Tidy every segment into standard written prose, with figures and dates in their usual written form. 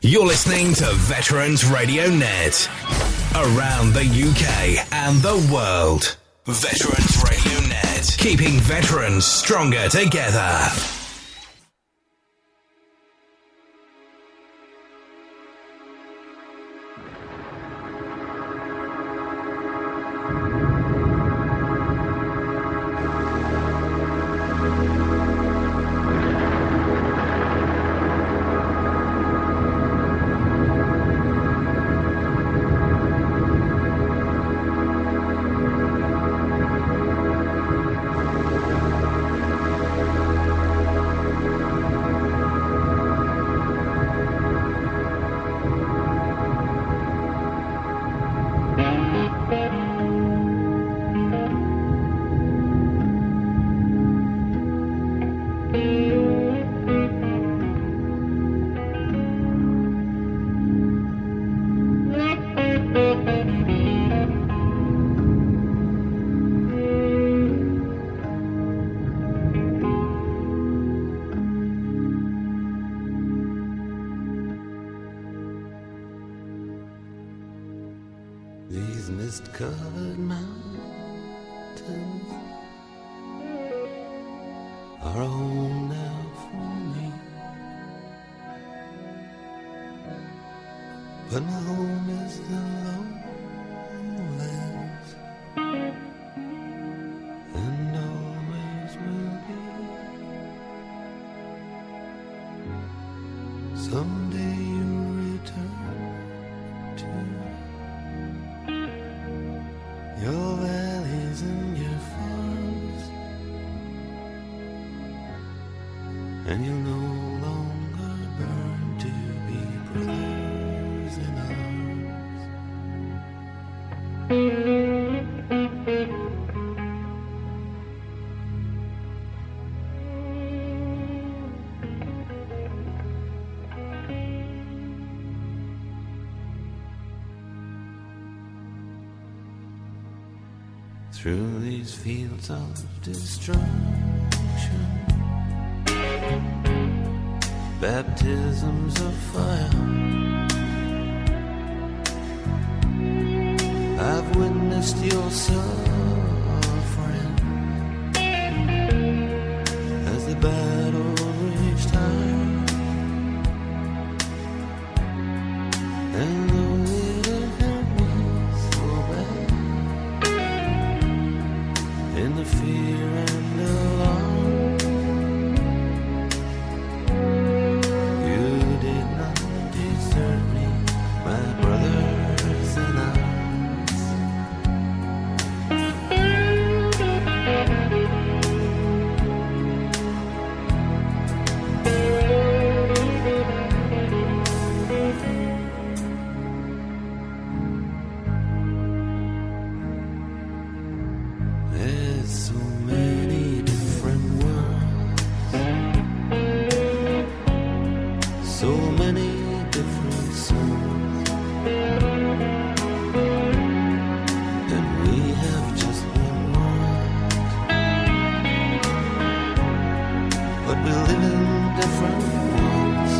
You're listening to Veterans Radio Net. Around the UK and the world. Veterans Radio Net. Keeping veterans stronger together. These mist-covered mountains are a home now for me, but my home is the lowlands, and always will be. Someday you'll return to your valleys and your farms, and you'll no longer burn to be brothers in arms. Through these fields of destruction, baptisms of fire, I've witnessed your suffering as the battle raged high, and though it hurt me so bad, in the fear and alarm, you did not desert me, my brothers in arms. There's so many different worlds, so many different souls, and we have just one world, but we live in different worlds.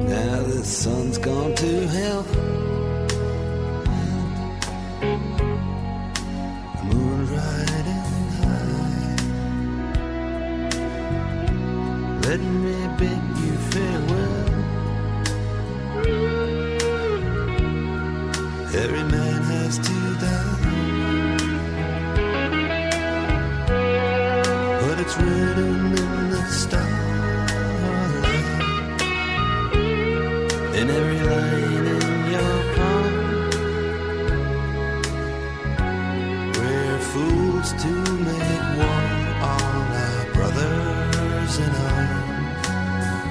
Now the sun's gone to hell, the moon's riding high. Let me bid you farewell. Every man has to die, but it's written in the stars. In every line in your palm, we're fools to make war on our brothers in arms.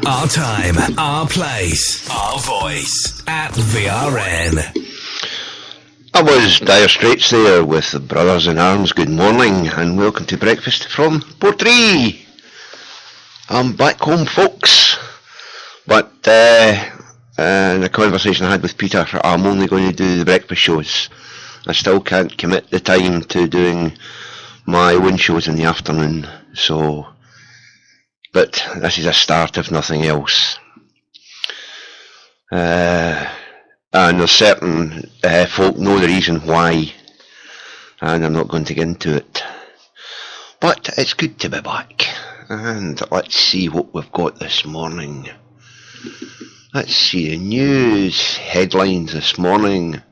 Our time, our place, our voice at VRN. I was Dire Straits there with the Brothers in Arms. Good morning and welcome to breakfast from Portree. I'm back home, folks, but in a conversation I had with Peter, I'm only going to do the breakfast shows. I still can't commit the time to doing my wind shows in the afternoon, but this is a start if nothing else. And there's certain folk know the reason why, and I'm not going to get into it. But it's good to be back, and let's see what we've got this morning. Let's see the news headlines this morning.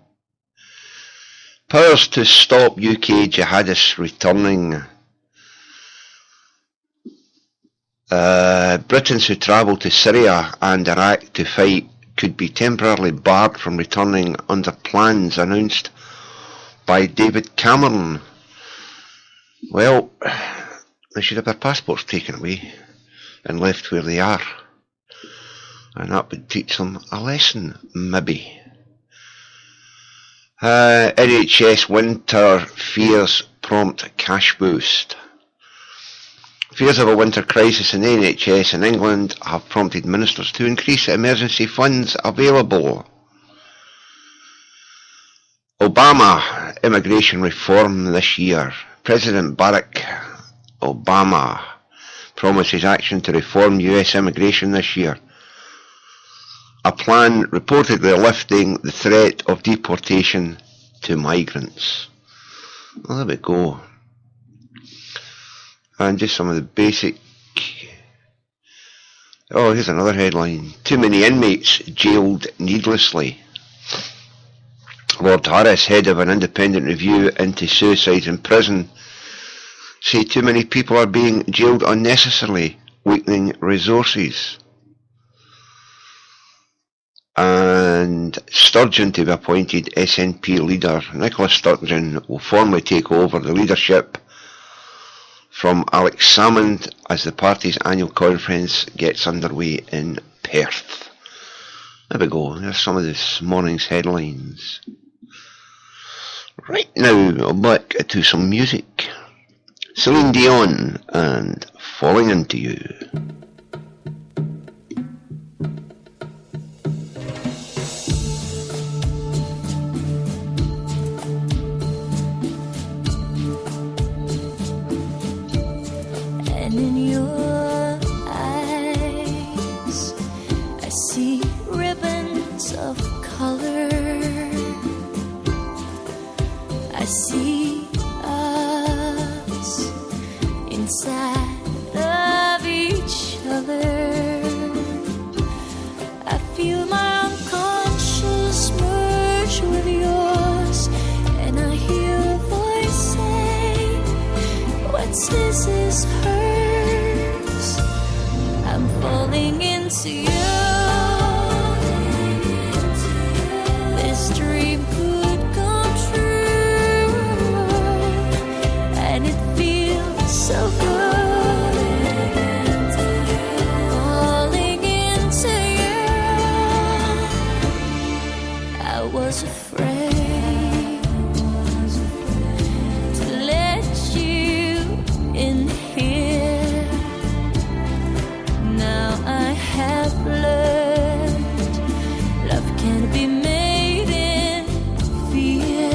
Powers to stop UK jihadists returning. Britons who travel to Syria and Iraq to fight could be temporarily barred from returning under plans announced by David Cameron. Well, they should have their passports taken away and left where they are. And that would teach them a lesson, maybe. NHS winter fears prompt cash boost. Fears of a winter crisis in the NHS in England have prompted ministers to increase emergency funds available. Obama immigration reform this year. President Barack Obama promises action to reform US immigration this year. A plan reportedly lifting the threat of deportation to migrants. Well, there we go. And just some of the basic... Oh, here's another headline. Too many inmates jailed needlessly. Lord Harris, head of an independent review into suicides in prison, say too many people are being jailed unnecessarily, weakening resources. And Sturgeon to be appointed SNP leader. Nicola Sturgeon will formally take over the leadership from Alex Salmond as the party's annual conference gets underway in Perth. There we go, there's some of this morning's headlines. Right now, back to some music. Celine Dion and Falling Into You. In your eyes, I see ribbons of color. I see us inside of each other. I feel my unconscious merge with yours, and I hear a voice say, what's his is hers. I'm falling into you. This dream could come true, and it feels so good. Falling into you. I was afraid to let you in here. Now I have learned love can't be made in fear.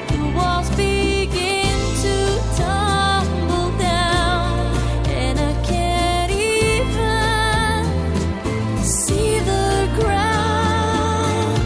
The walls begin to tumble down, and I can't even see the ground.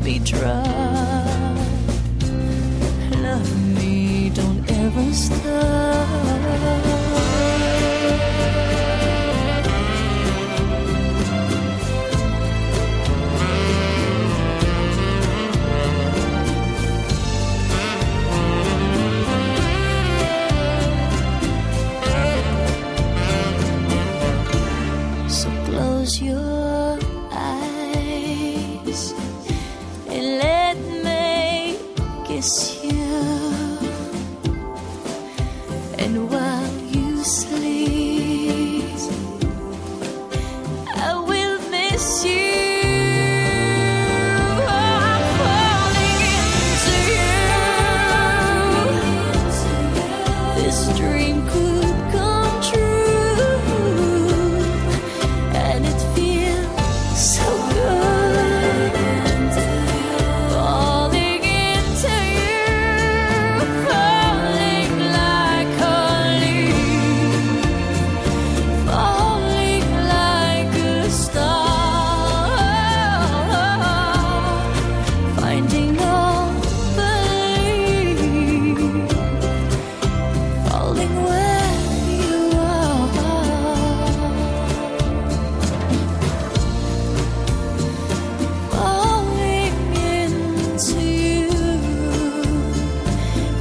be dry. Love me, don't ever stop. So close your eyes and let me kiss you. And while you sleep, I will miss you. I'm falling into you. This dream could come true, and it feels so good. Falling into you, falling like a leaf, falling like a star, finding all belief, falling where you are, falling into you,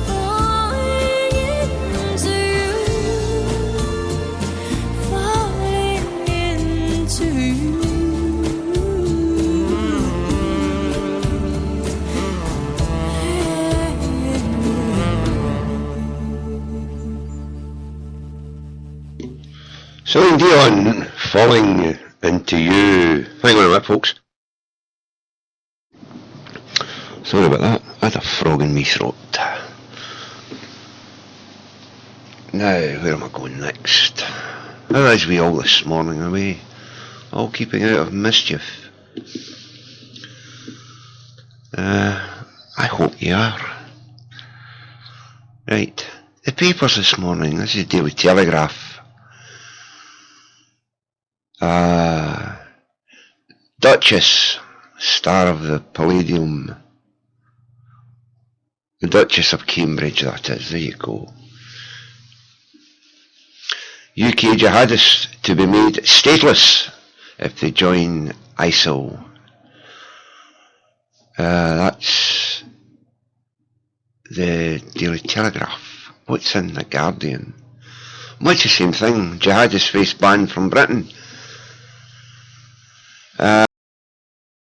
falling into you, falling into you. Celine Dion, Falling Into You. Hang on a minute, folks. Sorry about that. I had a frog in me throat. Now, where am I going next? How is we all this morning? Are we all keeping out of mischief? I hope you are. Right. The papers this morning. This is Daily Telegraph. Duchess, star of the Palladium. The Duchess of Cambridge, that is. There you go. UK jihadists to be made stateless if they join ISIL. That's the Daily Telegraph. What's in the Guardian? Much the same thing. Jihadists face ban from Britain.